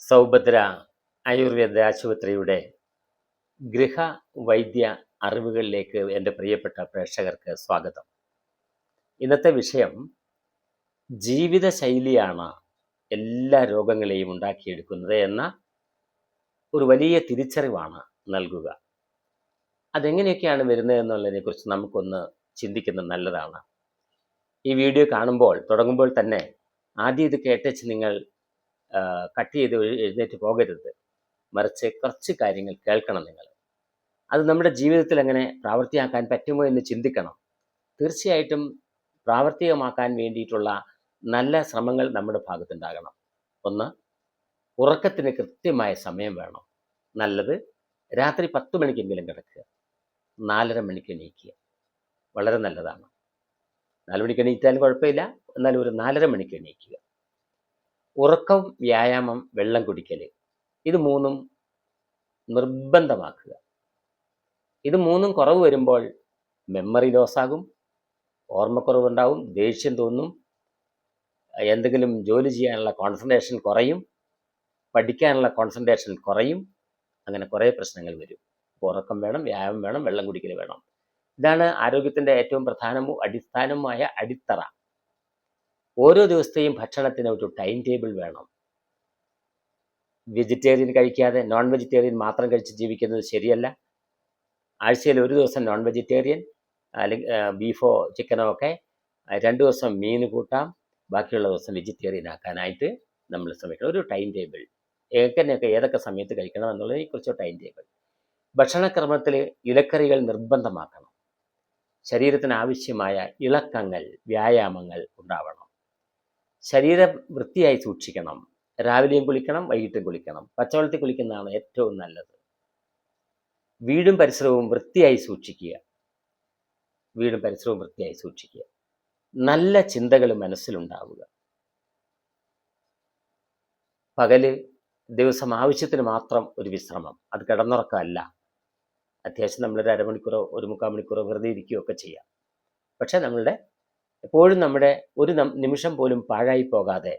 സൗഭദ്ര ആയുർവേദ ആശുപത്രിയുടെ ഗൃഹ വൈദ്യ അറിവുകളിലേക്ക് എൻ്റെ പ്രിയപ്പെട്ട പ്രേക്ഷകർക്ക് സ്വാഗതം. ഇന്നത്തെ വിഷയം ജീവിതശൈലിയാണ് എല്ലാ രോഗങ്ങളെയും ഉണ്ടാക്കിയെടുക്കുന്നത് എന്ന ഒരു വലിയ തിരിച്ചറിവാണ് നൽകുക. അതെങ്ങനെയൊക്കെയാണ് വരുന്നത് എന്നുള്ളതിനെക്കുറിച്ച് നമുക്കൊന്ന് ചിന്തിക്കുന്നത് നല്ലതാണ്. ഈ വീഡിയോ തുടങ്ങുമ്പോൾ തന്നെ ആദ്യം ഇത് കേട്ടേച്ച് നിങ്ങൾ കട്ട് ചെയ്ത് എഴുന്നേറ്റ് പോകരുത്. മറിച്ച് കുറച്ച് കാര്യങ്ങൾ കേൾക്കണം. നിങ്ങൾ അത് നമ്മുടെ ജീവിതത്തിൽ എങ്ങനെ പ്രാവർത്തികമാക്കാൻ പറ്റുമോ എന്ന് ചിന്തിക്കണം. തീർച്ചയായിട്ടും പ്രാവർത്തികമാക്കാൻ വേണ്ടിയിട്ടുള്ള നല്ല ശ്രമങ്ങൾ നമ്മുടെ ഭാഗത്തുണ്ടാകണം. ഒന്ന്, ഉറക്കത്തിന് കൃത്യമായ സമയം വേണം. നല്ലത് രാത്രി 10 മണിക്കെങ്കിലും കിടക്കുക, 4:30 മണിക്ക് എണീക്കുക. വളരെ നല്ലതാണ്. 4 മണിക്ക് എണീറ്റാലും കുഴപ്പമില്ല, എന്നാലും ഒരു 4:30 മണിക്ക് എണീക്കുക. ഉറക്കം, വ്യായാമം, വെള്ളം കുടിക്കൽ, ഇത് മൂന്നും നിർബന്ധമാക്കുക. ഇത് മൂന്നും കുറവ് വരുമ്പോൾ മെമ്മറി ലോസാകും, ഓർമ്മക്കുറവുണ്ടാവും, ദേഷ്യം തോന്നും, എന്തെങ്കിലും ജോലി ചെയ്യാനുള്ള കോൺസെൻട്രേഷൻ കുറയും, പഠിക്കാനുള്ള കോൺസെൻട്രേഷൻ കുറയും. അങ്ങനെ കുറേ പ്രശ്നങ്ങൾ വരും. ഉറക്കം വേണം, വ്യായാമം വേണം, വെള്ളം കുടിക്കൽ വേണം. ഇതാണ് ആരോഗ്യത്തിൻ്റെ ഏറ്റവും പ്രധാനവും അടിസ്ഥാനവുമായ അടിത്തറ. ഓരോ ദിവസത്തെയും ഭക്ഷണത്തിന് ഒരു ടൈം ടേബിൾ വേണം. വെജിറ്റേറിയൻ കഴിക്കാതെ നോൺ വെജിറ്റേറിയൻ മാത്രം കഴിച്ച് ജീവിക്കുന്നത് ശരിയല്ല. ആഴ്ചയിൽ ഒരു ദിവസം നോൺ വെജിറ്റേറിയൻ, അല്ലെങ്കിൽ ബീഫോ ചിക്കനോ ഒക്കെ, 2 ദിവസം മീൻ കൂട്ടാം, ബാക്കിയുള്ള ദിവസം വെജിറ്റേറിയൻ ആക്കാനായിട്ട് നമ്മൾ ശ്രമിക്കണം. ഒരു ടൈം ടേബിൾ, ഏതൊക്കെ സമയത്ത് കഴിക്കണം എന്നുള്ളതിനെക്കുറിച്ച് ടൈം ടേബിൾ. ഭക്ഷണക്രമത്തിൽ ഇലക്കറികൾ നിർബന്ധമാക്കണം. ശരീരത്തിന് ആവശ്യമായ ഇളക്കങ്ങൾ, വ്യായാമങ്ങൾ ഉണ്ടാവണം. ശരീരം വൃത്തിയായി സൂക്ഷിക്കണം. രാവിലെയും കുളിക്കണം, വൈകിട്ടും കുളിക്കണം. പച്ചവെള്ളത്തിൽ കുളിക്കുന്നതാണ് ഏറ്റവും നല്ലത്. വീടും പരിസരവും വൃത്തിയായി സൂക്ഷിക്കുക. നല്ല ചിന്തകൾ മനസ്സിലുണ്ടാവുക. പകല് ദിവസം ആവശ്യത്തിന് മാത്രം ഒരു വിശ്രമം. അത് കിടന്നുറക്കമല്ല. അത്യാവശ്യം നമ്മളൊരു അരമണിക്കൂറോ 1/4 മണിക്കൂറോ വെറുതെ ഇരിക്കുകയൊക്കെ ചെയ്യാം. പക്ഷെ എപ്പോഴും നമ്മുടെ ഒരു നിമിഷം പോലും പാഴായി പോകാതെ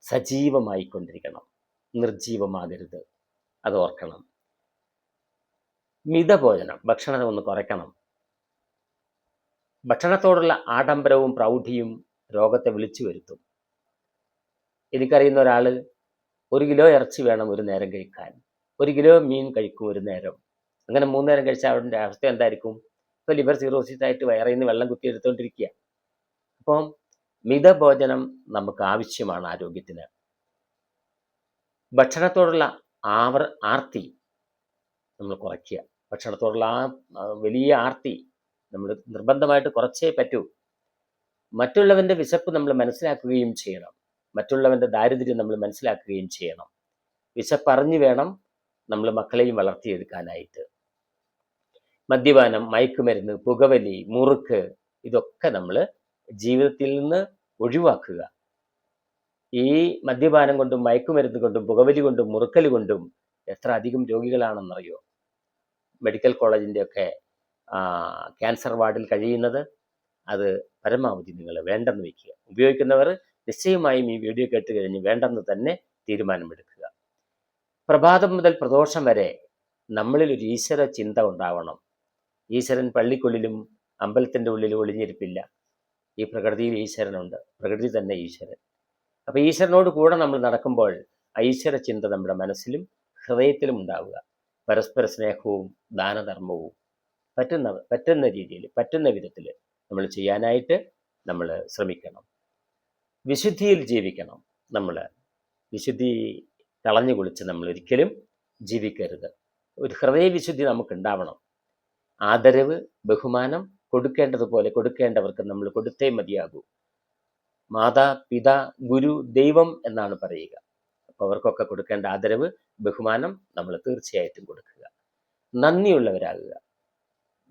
സജീവമായിക്കൊണ്ടിരിക്കണം. നിർജീവമാകരുത്, അത് ഓർക്കണം. മിതഭോജനം, ഭക്ഷണം ഒന്ന് കുറയ്ക്കണം. ഭക്ഷണത്തോടുള്ള ആഡംബരവും പ്രൗഢിയും രോഗത്തെ വിളിച്ചു വരുത്തും. എനിക്കറിയുന്ന ഒരാൾ 1 കിലോ ഇറച്ചി വേണം ഒരു നേരം കഴിക്കാൻ, 1 കിലോ മീൻ കഴിക്കും ഒരു നേരം. അങ്ങനെ 3 നേരം കഴിച്ചാൽ അവരുടെ അവസ്ഥ എന്തായിരിക്കും? ഇപ്പോൾ ലിവർ സിറോസിസ് ആയിട്ട് വയറിൽ നിന്ന് വെള്ളം കുത്തിയെടുത്തുകൊണ്ടിരിക്കുക. അപ്പം മിതഭോജനം നമുക്ക് ആവശ്യമാണ് ആരോഗ്യത്തിന്. ഭക്ഷണത്തോടുള്ള ആർത്തി നമ്മൾ കുറയ്ക്കുക. ഭക്ഷണത്തോടുള്ള വലിയ ആർത്തി നമ്മൾ നിർബന്ധമായിട്ട് കുറച്ചേ പറ്റൂ. മറ്റുള്ളവൻ്റെ വിശപ്പ് നമ്മൾ മനസ്സിലാക്കുകയും ചെയ്യണം. മറ്റുള്ളവൻ്റെ ദാരിദ്ര്യം നമ്മൾ മനസ്സിലാക്കുകയും ചെയ്യണം. വിശപ്പറിഞ്ഞു വേണം നമ്മൾ മക്കളെയും വളർത്തിയെടുക്കാനായിട്ട്. മദ്യപാനം, മയക്കുമരുന്ന്, പുകവലി, മുറുക്ക്, ഇതൊക്കെ നമ്മൾ ജീവിതത്തിൽ നിന്ന് ഒഴിവാക്കുക. ഈ മദ്യപാനം കൊണ്ടും മയക്കുമരുന്ന് കൊണ്ടും പുകവലി കൊണ്ടും മുറുക്കൽ കൊണ്ടും എത്ര അധികം രോഗികളാണെന്നറിയോ? മെഡിക്കൽ കോളേജിൻ്റെയൊക്കെ ക്യാൻസർ വാർഡിൽ കഴിയുന്നത്. അത് പരമാവധി നിങ്ങൾ വേണ്ടെന്ന് വയ്ക്കുക. ഉപയോഗിക്കുന്നവർ നിശ്ചയമായും ഈ വീഡിയോ കേട്ട് കഴിഞ്ഞ് വേണ്ടെന്ന് തന്നെ തീരുമാനമെടുക്കുക. പ്രഭാതം മുതൽ പ്രദോഷം വരെ നമ്മളിൽ ഒരു ഈശ്വര ചിന്ത ഉണ്ടാവണം. ഈശ്വരൻ പള്ളിക്കുള്ളിലും അമ്പലത്തിൻ്റെ ഉള്ളിലും ഒളിഞ്ഞിരിപ്പില്ല. ഈ പ്രകൃതിയിൽ ഈശ്വരനുണ്ട്. പ്രകൃതി തന്നെ ഈശ്വരൻ. അപ്പോൾ ഈശ്വരനോട് കൂടെ നമ്മൾ നടക്കുമ്പോൾ ഈശ്വര ചിന്ത നമ്മുടെ മനസ്സിലും ഹൃദയത്തിലും ഉണ്ടാവുക. പരസ്പര സ്നേഹവും ദാനധർമ്മവും പറ്റുന്ന രീതിയിൽ, പറ്റുന്ന വിധത്തിൽ നമ്മൾ ചെയ്യാനായിട്ട് നമ്മൾ ശ്രമിക്കണം. വിശുദ്ധിയിൽ ജീവിക്കണം. നമ്മൾ വിശുദ്ധി കളഞ്ഞു കുളിച്ച് നമ്മൾ ഒരിക്കലും ജീവിക്കരുത്. ഒരു ഹൃദയവിശുദ്ധി നമുക്കുണ്ടാവണം. ആദരവ്, ബഹുമാനം കൊടുക്കേണ്ടതുപോലെ കൊടുക്കേണ്ടവർക്ക് നമ്മൾ കൊടുത്തേ മതിയാകൂ. മാതാ, പിതാ, ഗുരു, ദൈവം എന്നാണ് പറയുക. അപ്പോൾ അവർക്കൊക്കെ കൊടുക്കേണ്ട ആദരവ്, ബഹുമാനം നമ്മൾ തീർച്ചയായിട്ടും കൊടുക്കുക. നന്ദിയുള്ളവരാകുക.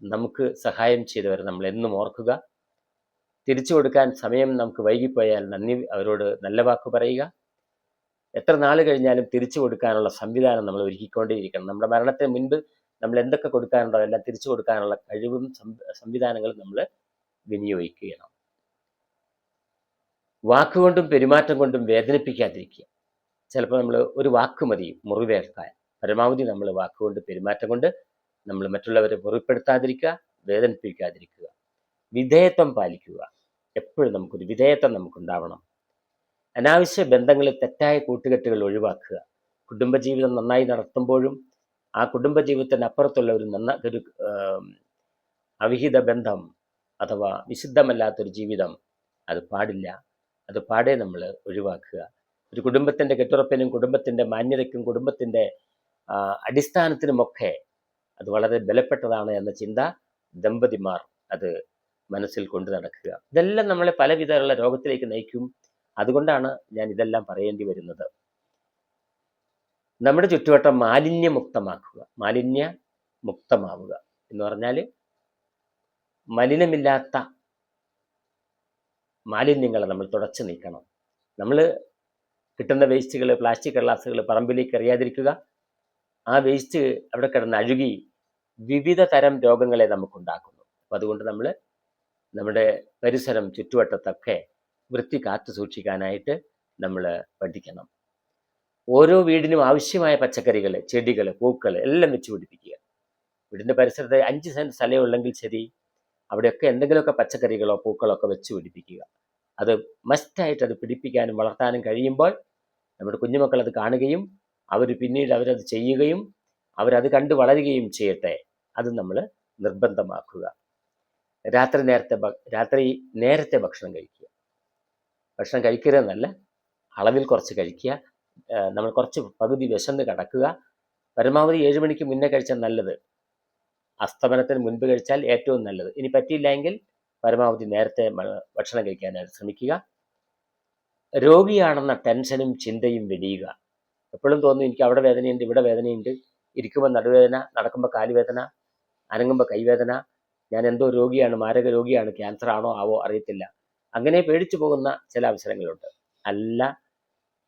നമുക്ക് സഹായം ചെയ്തവരെ നമ്മൾ എന്നും ഓർക്കുക. തിരിച്ചു കൊടുക്കാൻ സമയം നമുക്ക് വൈകിപ്പോയാൽ അവരോട് നല്ല വാക്ക് പറയുക. എത്ര നാൾ കഴിഞ്ഞാലും തിരിച്ചു കൊടുക്കാനുള്ള സംവിധാനം നമ്മൾ ഒരുക്കിക്കൊണ്ടേയിരിക്കണം. നമ്മുടെ മരണത്തിന് മുൻപ് നമ്മൾ എന്തൊക്കെ കൊടുക്കാനുണ്ടോ എല്ലാം തിരിച്ചു കൊടുക്കാനുള്ള കഴിവും സംവിധാനങ്ങളും നമ്മൾ വിനിയോഗിക്കണം. വാക്കുകൊണ്ടും പെരുമാറ്റം കൊണ്ടും വേദനിപ്പിക്കാതിരിക്കുക. ചിലപ്പോൾ നമ്മൾ ഒരു വാക്ക് മതി മുറിവേൽക്കാൻ. പരമാവധി നമ്മൾ വാക്കുകൊണ്ട് പെരുമാറ്റം കൊണ്ട് നമ്മൾ മറ്റുള്ളവരെ മുറിപ്പെടുത്താതിരിക്കുക, വേദനിപ്പിക്കാതിരിക്കുക. വിധേയത്വം പാലിക്കുക. എപ്പോഴും നമുക്കൊരു വിധേയത്വം നമുക്കുണ്ടാവണം. അനാവശ്യ ബന്ധങ്ങളിൽ തെറ്റായ കൂട്ടുകെട്ടുകൾ ഒഴിവാക്കുക. കുടുംബജീവിതം നന്നായി നടത്തുമ്പോഴും ആ കുടുംബജീവിതത്തിന് അപ്പുറത്തുള്ള ഒരു അവിഹിത ബന്ധം അഥവാ വിശുദ്ധമല്ലാത്തൊരു ജീവിതം അത് പാടില്ല. അത് പാടെ നമ്മൾ ഒഴിവാക്കുക. ഒരു കുടുംബത്തിൻ്റെ കെട്ടുറപ്പിനും കുടുംബത്തിൻ്റെ മാന്യതയ്ക്കും കുടുംബത്തിൻ്റെ അടിസ്ഥാനത്തിനുമൊക്കെ അത് വളരെ ബലപ്പെട്ടതാണ് എന്ന ചിന്ത ദമ്പതിമാർ അത് മനസ്സിൽ കൊണ്ടു നടക്കുക. ഇതെല്ലാം നമ്മളെ പലവിധമുള്ള രോഗത്തിലേക്ക് നയിക്കും. അതുകൊണ്ടാണ് ഞാൻ ഇതെല്ലാം പറയേണ്ടി വരുന്നത്. നമ്മുടെ ചുറ്റുവട്ടം മാലിന്യമുക്തമാക്കുക. മാലിന്യമുക്തമാവുക എന്ന് പറഞ്ഞാൽ മലിനമില്ലാത്ത മാലിന്യങ്ങളെ നമ്മൾ തുടച്ചു നീക്കണം. നമ്മൾ കിട്ടുന്ന വേസ്റ്റുകൾ, പ്ലാസ്റ്റിക് കടലാസുകൾ പറമ്പിലേക്ക് എറിയാതിരിക്കുക. ആ വേസ്റ്റ് അവിടെ കിടന്ന് അഴുകി വിവിധ തരം രോഗങ്ങളെ നമുക്കുണ്ടാക്കുന്നു. അപ്പം അതുകൊണ്ട് നമ്മൾ നമ്മുടെ പരിസരം ചുറ്റുവട്ടത്തൊക്കെ വൃത്തി കാത്തു സൂക്ഷിക്കാനായിട്ട് നമ്മൾ പഠിക്കണം. ഓരോ വീടിനും ആവശ്യമായ പച്ചക്കറികൾ, ചെടികൾ, പൂക്കൾ എല്ലാം വെച്ച് പിടിപ്പിക്കുക. വീടിൻ്റെ പരിസരത്ത് 5 സെൻറ്റ് സ്ഥലമുള്ളെങ്കിൽ ശരി, അവിടെയൊക്കെ എന്തെങ്കിലുമൊക്കെ പച്ചക്കറികളോ പൂക്കളോ ഒക്കെ വെച്ച് പിടിപ്പിക്കുക. അത് മസ്റ്റായിട്ട് അത് പിടിപ്പിക്കാനും വളർത്താനും കഴിയുമ്പോൾ നമ്മുടെ കുഞ്ഞുമക്കൾ അത് കാണുകയും അവർ പിന്നീട് അവരത് ചെയ്യുകയും അവരത് കണ്ട് വളരുകയും ചെയ്യട്ടെ. അത് നമ്മൾ നിർബന്ധമാക്കുക. രാത്രി നേരത്തെ ഭക്ഷണം കഴിക്കുക. ഭക്ഷണം കഴിക്കരുതെന്നല്ല, അളവിൽ കുറച്ച് കഴിക്കുക. നമ്മൾ കുറച്ച് പകുതി വിശന്ന് കിടക്കുക. പരമാവധി 7 മണിക്ക് മുന്നേ കഴിച്ചാൽ നല്ലത്. അസ്തമനത്തിന് മുൻപ് കഴിച്ചാൽ ഏറ്റവും നല്ലത്. ഇനി പറ്റിയില്ല എങ്കിൽ പരമാവധി നേരത്തെ ഭക്ഷണം കഴിക്കാനായിട്ട് ശ്രമിക്കുക. രോഗിയാണെന്ന ടെൻഷനും ചിന്തയും വെടിയുക. എപ്പോഴും തോന്നും എനിക്ക് അവിടെ വേദനയുണ്ട്, ഇവിടെ വേദനയുണ്ട്, ഇരിക്കുമ്പോൾ നടുവേദന, നടക്കുമ്പോൾ കാലുവേദന, അനങ്ങുമ്പോൾ കൈവേദന, ഞാൻ എന്തോ രോഗിയാണ്, മാരക രോഗിയാണ്, ക്യാൻസർ ആണോ ആവോ അറിയത്തില്ല. അങ്ങനെ പേടിച്ചു പോകുന്ന ചില അവസരങ്ങളുണ്ട്. അല്ല,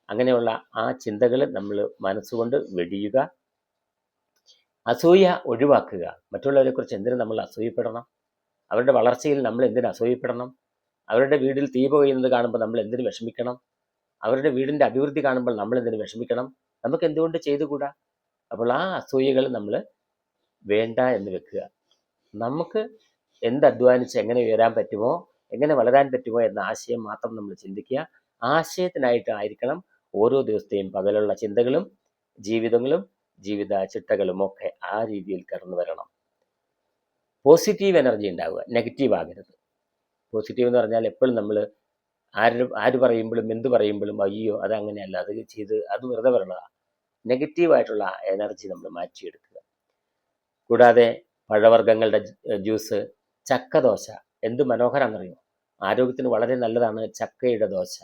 അങ്ങനെയുള്ള ആ ചിന്തകൾ നമ്മൾ മനസ്സുകൊണ്ട് വെടിയുക. അസൂയ ഒഴിവാക്കുക. മറ്റുള്ളവരെ കുറിച്ച് എന്തിനു നമ്മൾ അസൂയപ്പെടണം? അവരുടെ വളർച്ചയിൽ നമ്മൾ എന്തിനു അസൂയപ്പെടണം? അവരുടെ വീട്ടിൽ തീ പുകയുന്നത് കാണുമ്പോൾ നമ്മൾ എന്തിനു വിഷമിക്കണം? അവരുടെ വീടിൻ്റെ അഭിവൃദ്ധി കാണുമ്പോൾ നമ്മൾ എന്തിനു വിഷമിക്കണം? നമുക്ക് എന്തുകൊണ്ട് ചെയ്തുകൂടാ? അപ്പോൾ ആ അസൂയകൾ നമ്മൾ വേണ്ട എന്ന് വെക്കുക. നമുക്ക് അധ്വാനിച്ച് എങ്ങനെ ഉയരാൻ പറ്റുമോ, എങ്ങനെ വളരാൻ പറ്റുമോ എന്ന ആശയം മാത്രം നമ്മൾ ചിന്തിക്കുക. ആശയത്തിനായിട്ടായിരിക്കണം ഓരോ ദിവസത്തെയും പകലുള്ള ചിന്തകളും ജീവിതങ്ങളും ജീവിത ചിട്ടകളും ഒക്കെ ആ രീതിയിൽ കടന്നു വരണം. പോസിറ്റീവ് എനർജി ഉണ്ടാവുക, നെഗറ്റീവ് ആകരുത്. പോസിറ്റീവ് എന്ന് പറഞ്ഞാൽ എപ്പോഴും നമ്മൾ ആര് പറയുമ്പോഴും എന്ത് പറയുമ്പോഴും അയ്യോ അതങ്ങനെയല്ല, അത് ചെയ്ത് അത് വെറുതെ വരണതാണ്. നെഗറ്റീവായിട്ടുള്ള എനർജി നമ്മൾ മാറ്റിയെടുക്കുക. കൂടാതെ പഴവർഗ്ഗങ്ങളുടെ ജ്യൂസ്, ചക്കദോശ എന്ത് മനോഹരമാണെന്നറിയോ? ആരോഗ്യത്തിന് വളരെ നല്ലതാണ് ചക്കയുടെ ദോശ.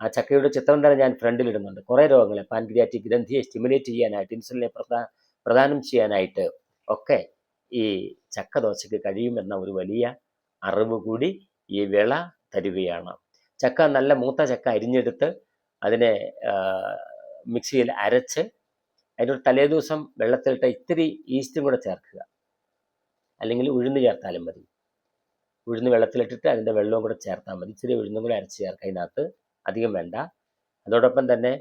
ആ ചക്കയുടെ ചിത്രം തന്നെ ഞാൻ ഫ്രണ്ടിലിടുന്നുണ്ട്. കുറേ രോഗങ്ങളെ, പാൻക്രിയാറ്റിക് ഗ്രന്ഥിയെ സ്റ്റിമുലേറ്റ് ചെയ്യാനായിട്ട്, ഇൻസുലിനെ പ്രദാനം ചെയ്യാനായിട്ട് ഒക്കെ ഈ ചക്കദോശയ്ക്ക് കഴിയുമെന്ന ഒരു വലിയ അറിവ് കൂടി ഈ വേള തരികയാണ്. ചക്ക നല്ല മൂത്ത ചക്ക അരിഞ്ഞെടുത്ത് അതിനെ മിക്സിയിൽ അരച്ച് അതിനൊരു തലേദിവസം വെള്ളത്തിലിട്ട് ഇത്തിരി ഈസ്റ്റും കൂടെ ചേർക്കുക. അല്ലെങ്കിൽ ഉഴുന്ന് ചേർത്താലും മതി. ഉഴുന്ന് വെള്ളത്തിലിട്ടിട്ട് അതിൻ്റെ വെള്ളവും കൂടെ ചേർത്താൽ മതി. ഇച്ചിരി ഉഴുന്നും കൂടെ അരച്ച് ചേർക്കുക അതിനകത്ത്, അധികം വേണ്ട. അതോടൊപ്പം തന്നെ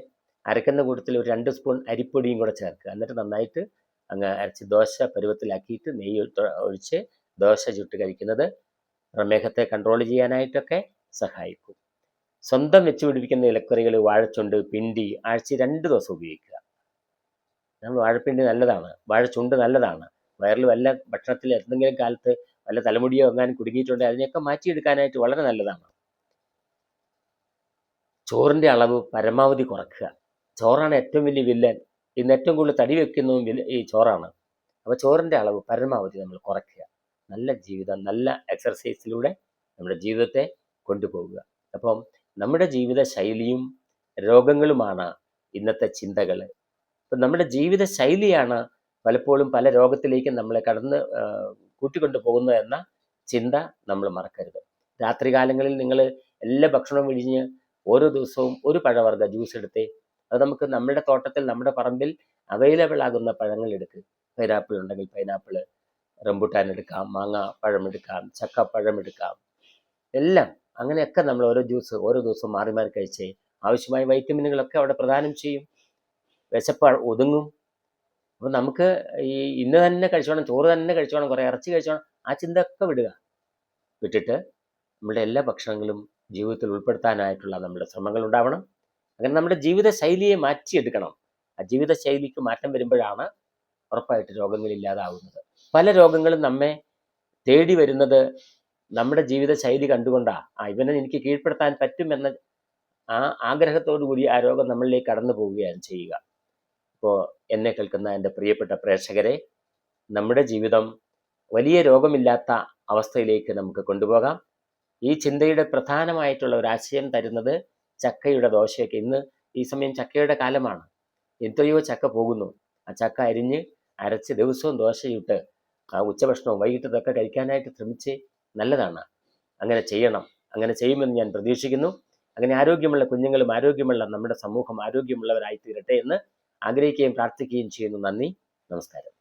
അരക്കുന്ന കൂട്ടത്തിൽ ഒരു 2 സ്പൂൺ അരിപ്പൊടിയും കൂടെ ചേർക്കുക. എന്നിട്ട് നന്നായിട്ട് അങ്ങ് അരച്ച് ദോശ പരുവത്തിലാക്കിയിട്ട് നെയ്യ് ഒഴിച്ച് ദോശ ചുട്ട് കഴിക്കുന്നത് പ്രമേഹത്തെ കൺട്രോൾ ചെയ്യാനായിട്ടൊക്കെ സഹായിക്കും. സ്വന്തം വെച്ച് പിടിപ്പിക്കുന്ന ഇലക്കറികൾ, വാഴച്ചുണ്ട്, പിണ്ടി ആഴ്ചയിൽ 2 ദിവസം ഉപയോഗിക്കുക. വാഴപ്പിണ്ടി നല്ലതാണ്, വാഴച്ചുണ്ട് നല്ലതാണ്. വയറിൽ വല്ല ഭക്ഷണത്തിൽ എന്തെങ്കിലും കാലത്ത് വല്ല തലമുടിയോ എങ്ങാനും കുടുങ്ങിയിട്ടുണ്ടെങ്കിൽ അതിനെയൊക്കെ മാറ്റിയെടുക്കാനായിട്ട് വളരെ നല്ലതാണ്. ചോറിൻ്റെ അളവ് പരമാവധി കുറയ്ക്കുക. ചോറാണ് ഏറ്റവും വലിയ വില്ലൻ. ഇന്ന് ഏറ്റവും കൂടുതൽ തടി വയ്ക്കുന്നതും ഈ ചോറാണ്. അപ്പോൾ ചോറിൻ്റെ അളവ് പരമാവധി നമ്മൾ കുറയ്ക്കുക. നല്ല ജീവിതം, നല്ല എക്സർസൈസിലൂടെ നമ്മുടെ ജീവിതത്തെ കൊണ്ടുപോകുക. അപ്പം നമ്മുടെ ജീവിത ശൈലിയും രോഗങ്ങളുമാണ് ഇന്നത്തെ ചിന്തകൾ. അപ്പം നമ്മുടെ ജീവിത ശൈലിയാണ് പലപ്പോഴും പല രോഗത്തിലേക്കും നമ്മളെ കൂട്ടിക്കൊണ്ടു പോകുന്നത് എന്ന ചിന്ത നമ്മൾ മറക്കരുത്. രാത്രികാലങ്ങളിൽ നിങ്ങൾ എല്ലാ ഭക്ഷണവും വിഴിഞ്ഞ് ഓരോ ദിവസവും ഒരു പഴവർഗ്ഗ ജ്യൂസ് എടുത്തേ. അത് നമുക്ക് നമ്മുടെ തോട്ടത്തിൽ, നമ്മുടെ പറമ്പിൽ അവൈലബിൾ ആകുന്ന പഴങ്ങൾ എടുക്കുക. പൈനാപ്പിൾ ഉണ്ടെങ്കിൽ പൈനാപ്പിൾ, റംബുട്ടാൻ എടുക്കാം, മാങ്ങ പഴം എടുക്കാം, ചക്കപ്പഴം എടുക്കാം, എല്ലാം അങ്ങനെയൊക്കെ നമ്മൾ ഓരോ ജ്യൂസ് ഓരോ ദിവസവും മാറി മാറി കഴിച്ചേ ആവശ്യമായ വൈറ്റമിനുകളൊക്കെ അവിടെ പ്രദാനം ചെയ്യും. വിശപ്പ് ഒതുങ്ങും. അപ്പോൾ നമുക്ക് ഈ ഇന്ന് തന്നെ കഴിച്ചോണം, ചോറ് തന്നെ കഴിച്ചോണം, കുറേ ഇറച്ചി കഴിച്ചോണം, ആ ചിന്തയൊക്കെ വിട്ടിട്ട് നമ്മുടെ എല്ലാ ഭക്ഷണങ്ങളും ജീവിതത്തിൽ ഉൾപ്പെടുത്താനായിട്ടുള്ള നമ്മുടെ ശ്രമങ്ങൾ ഉണ്ടാവണം. അങ്ങനെ നമ്മുടെ ജീവിത ശൈലിയെ മാറ്റിയെടുക്കണം. ആ ജീവിത ശൈലിക്ക് മാറ്റം വരുമ്പോഴാണ് ഉറപ്പായിട്ട് രോഗങ്ങൾ ഇല്ലാതാവുന്നത്. പല രോഗങ്ങളും നമ്മെ തേടി വരുന്നത് നമ്മുടെ ജീവിത ശൈലി കണ്ടുകൊണ്ടാ. ഇവനെ എനിക്ക് കീഴ്പ്പെടുത്താൻ പറ്റുമെന്ന ആ ആഗ്രഹത്തോടു കൂടി ആ രോഗം നമ്മളിലേക്ക് കടന്നു പോവുകയാണ് ചെയ്യുക. അപ്പോൾ എന്നെ കേൾക്കുന്ന എൻ്റെ പ്രിയപ്പെട്ട പ്രേക്ഷകരെ, നമ്മുടെ ജീവിതം വലിയ രോഗമില്ലാത്ത അവസ്ഥയിലേക്ക് നമുക്ക് കൊണ്ടുപോകാം. ഈ ചിന്തയുടെ പ്രധാനമായിട്ടുള്ള ഒരു ആശയം തരുന്നത് ചക്കയുടെ ദോശയൊക്കെ. ഇന്ന് ഈ സമയം ചക്കയുടെ കാലമാണ്. എത്രയോ ചക്ക പോകുന്നു. ആ ചക്ക അരച്ച് ദിവസവും ദോശ ചുട്ട് ഉച്ചഭക്ഷണവും വൈകിട്ടതൊക്കെ കഴിക്കാനായിട്ട് ശ്രമിച്ച് നല്ലതാണ്. അങ്ങനെ ചെയ്യണം. അങ്ങനെ ചെയ്യുമെന്ന് ഞാൻ പ്രതീക്ഷിക്കുന്നു. അങ്ങനെ ആരോഗ്യമുള്ള കുഞ്ഞുങ്ങളും ആരോഗ്യമുള്ള നമ്മുടെ സമൂഹം ആരോഗ്യമുള്ളവരായി തീരട്ടെ എന്ന് ആഗ്രഹിക്കുകയും പ്രാർത്ഥിക്കുകയും ചെയ്യുന്നു. നന്ദി, നമസ്കാരം.